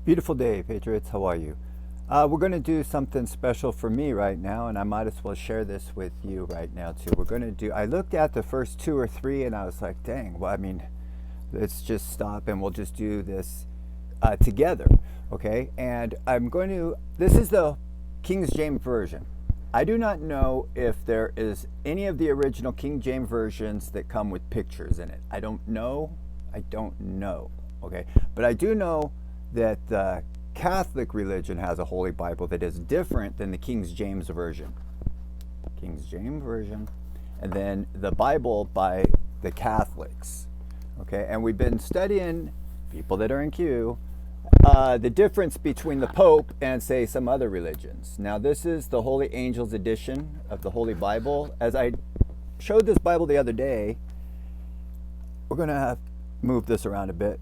Beautiful day, Patriots. How are you? We're going to do something special for me right now, and I might as well share this with you right now, too. I looked at the first two or three, and I was like, dang, well, I mean, let's just stop and we'll just do this together, okay? And this is the King James Version. I do not know if there is any of the original King James versions that come with pictures in it. I don't know. I don't know, okay? But I do know that the Catholic religion has a Holy Bible that is different than the King James Version. King James Version. And then the Bible by the Catholics. Okay, and we've been studying, people that are in Q, the difference between the Pope and, say, some other religions. Now, this is the Holy Angels edition of the Holy Bible. As I showed this Bible the other day, we're going to move this around a bit.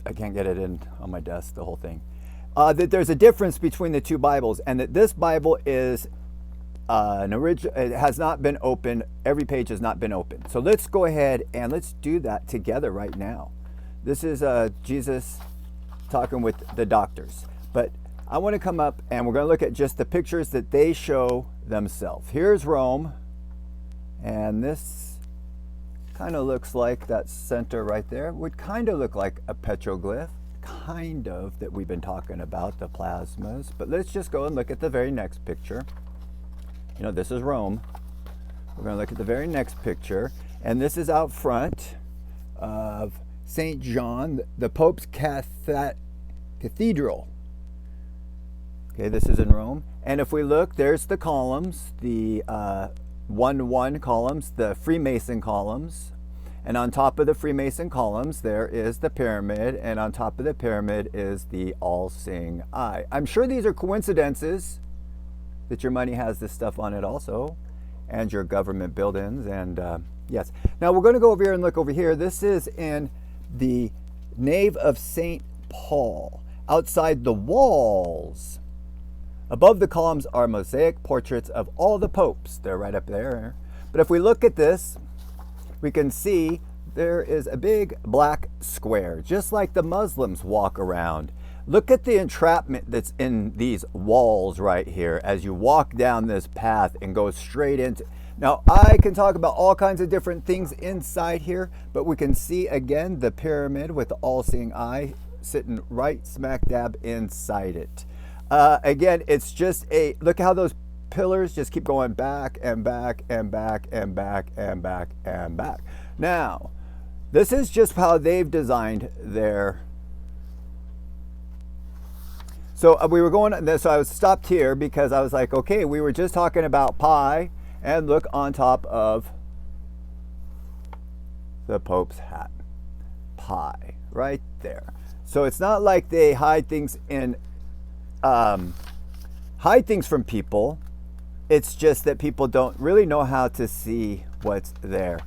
I can't get it in on my desk, the whole thing. That there's a difference between the two Bibles, and that this Bible is an original. It has not been opened. Every page has not been opened. So let's go ahead and let's do that together right now. This is Jesus talking with the doctors. But I want to come up and we're going to look at just the pictures that they show themselves. Here's Rome, and this kind of looks like that center right there. Would kind of look like a petroglyph, kind of, that we've been talking about, the plasmas. But let's just go and look at the very next picture. You know, this is Rome. We're going to look at the very next picture. And this is out front of St. John, the Pope's Cathedral. Okay, this is in Rome. And if we look, there's the columns, the 1-1 columns, the Freemason columns. And on top of the Freemason columns, there is the pyramid. And on top of the pyramid is the all-seeing eye. I'm sure these are coincidences that your money has this stuff on it also, and your government buildings. And yes. Now we're going to go over here and look over here. This is in the nave of St. Paul. Outside the walls, above the columns, are mosaic portraits of all the popes. They're right up there. But if we look at this, we can see there is a big black square, just like the Muslims walk around. Look at the entrapment that's in these walls right here as you walk down this path and go straight into. Now, I can talk about all kinds of different things inside here, but we can see again the pyramid with the all-seeing eye sitting right smack dab inside it. Again, it's just look how those pillars just keep going back and back and back and back and back and back. Now, this is just how they've designed their. So we were going, so I was stopped here because I was like, okay, we were just talking about pi, and look on top of the Pope's hat. Pi, right there. So it's not like they hide things from people. It's just that people don't really know how to see what's there.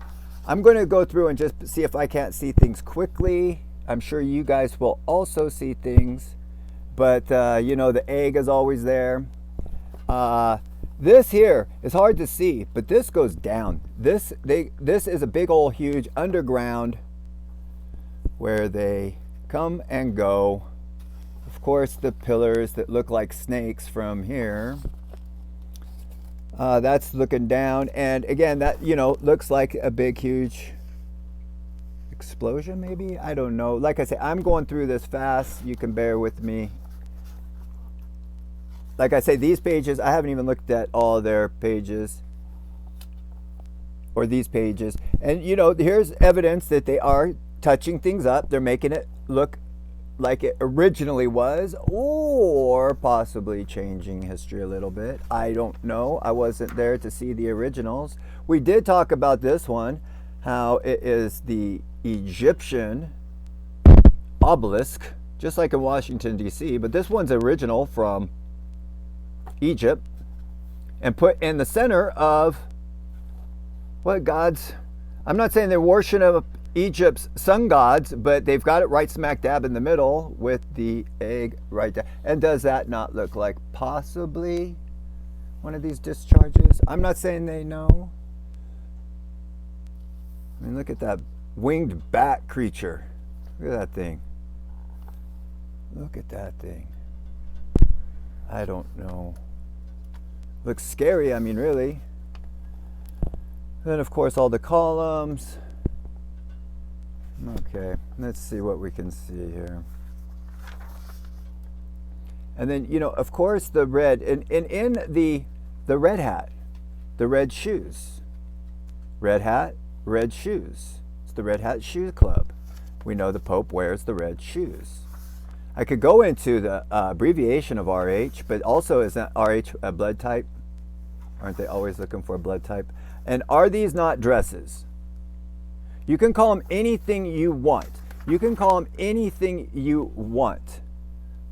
I'm going to go through and just see if I can't see things quickly. I'm sure you guys will also see things. But, you know, the egg is always there. This here is hard to see, but this goes down. This is a big old huge underground where they come and go. Of course, the pillars that look like snakes from here. That's looking down. And again, that, you know, looks like a big, huge explosion, maybe? I don't know. Like I say, I'm going through this fast. You can bear with me. Like I say, these pages, I haven't even looked at all their pages. Or these pages. And, you know, here's evidence that they are touching things up. They're making it look like it originally was, or possibly changing history a little bit. I don't know. I wasn't there to see the originals. We did talk about this one, how it is the Egyptian obelisk, just like in Washington, D.C., but this one's original from Egypt and put in the center of what gods? I'm not saying they're worshiping Egypt's sun gods, but they've got it right smack dab in the middle with the egg right there. And does that not look like possibly one of these discharges? I'm not saying they know. I mean, look at that winged bat creature. Look at that thing. Look at that thing. I don't know. Looks scary, I mean, really. Then, of course, all the columns. Okay, let's see what we can see here. And then, you know, of course, the red, in the red hat, the red shoes. Red hat, red shoes. It's the Red Hat Shoe Club. We know the Pope wears the red shoes. I could go into the abbreviation of RH, but also isn't RH a blood type? Aren't they always looking for a blood type? And are these not dresses? You can call them anything you want. You can call them anything you want.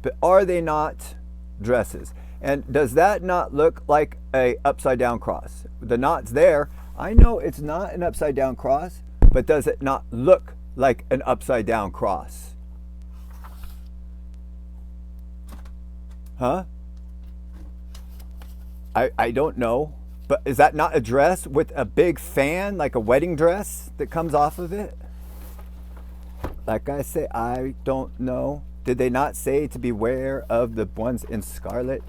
But are they not dresses? And does that not look like a upside down cross? The knot's there. I know it's not an upside down cross, but does it not look like an upside down cross? Huh? I don't know. But is that not a dress with a big fan, like a wedding dress that comes off of it? Like I say, I don't know. Did they not say to beware of the ones in scarlet?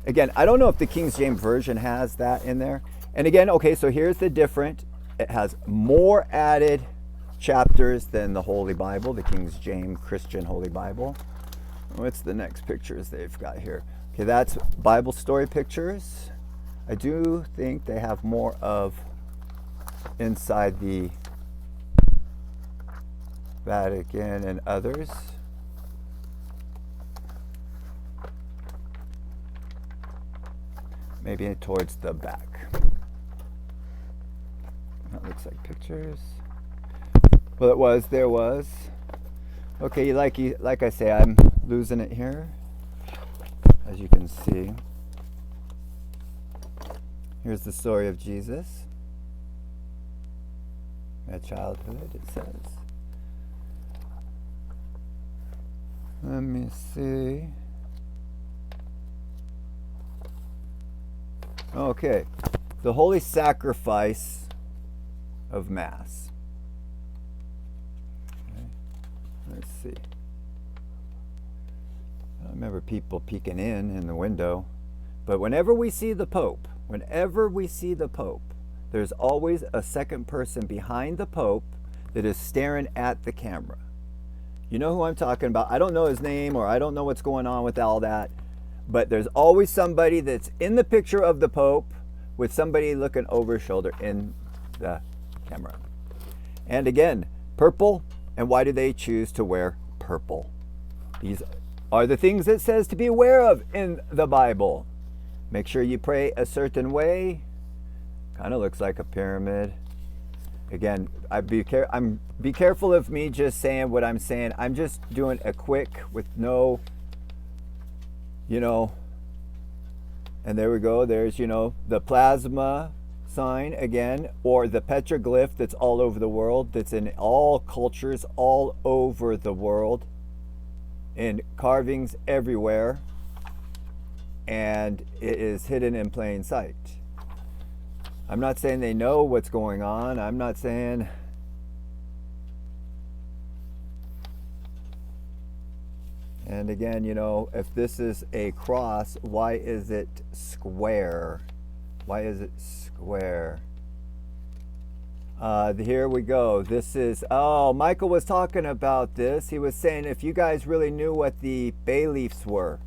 Again, I don't know if the King James Version has that in there. And again, okay, so here's the different. It has more added chapters than the Holy Bible, the King James Christian Holy Bible. What's the next pictures they've got here? Okay, that's Bible story pictures. I do think they have more of inside the Vatican and others. Maybe towards the back. That looks like pictures. Well, there was. Okay, like I say, I'm losing it here, as you can see. Here's the story of Jesus. At childhood, it says. Let me see. Okay, the holy sacrifice of Mass. Okay. Let's see. I remember people peeking in the window, but whenever we see the Pope, there's always a second person behind the Pope that is staring at the camera. You know who I'm talking about. I don't know his name, or I don't know what's going on with all that, but there's always somebody that's in the picture of the Pope with somebody looking over his shoulder in the camera. And again, purple. And why do they choose to wear purple? These are the things it says to be aware of in the Bible. Make sure you pray a certain way. Kind of looks like a pyramid. Again, be careful of me just saying what I'm saying. I'm just doing a quick with no, and there we go. There's, the plasma sign again, or the petroglyph that's all over the world, that's in all cultures all over the world, in carvings everywhere, and it is hidden in plain sight. I'm not saying they know what's going on. I'm not saying... And again, if this is a cross, why is it square? Why is it square? Here we go. This is... Oh, Michael was talking about this. He was saying if you guys really knew what the bay leaves were.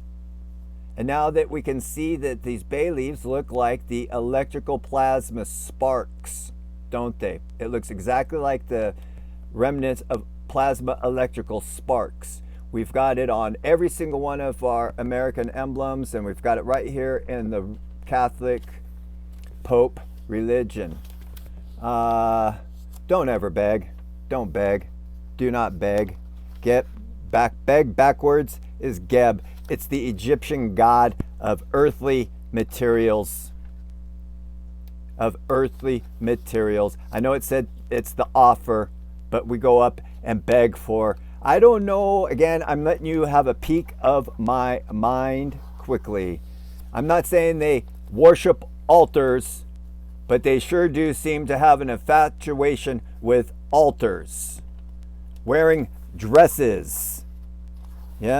And now that we can see that these bay leaves look like the electrical plasma sparks, don't they? It looks exactly like the remnants of plasma electrical sparks. We've got it on every single one of our American emblems, and we've got it right here in the Catholic Pope religion. Don't ever beg. Don't beg. Do not beg. Beg backwards is Geb. It's the Egyptian god of earthly materials. I know it said it's the offer, but we go up and beg for. I don't know. Again, I'm letting you have a peek of my mind quickly. I'm not saying they worship altars, but they sure do seem to have an infatuation with altars. Wearing dresses.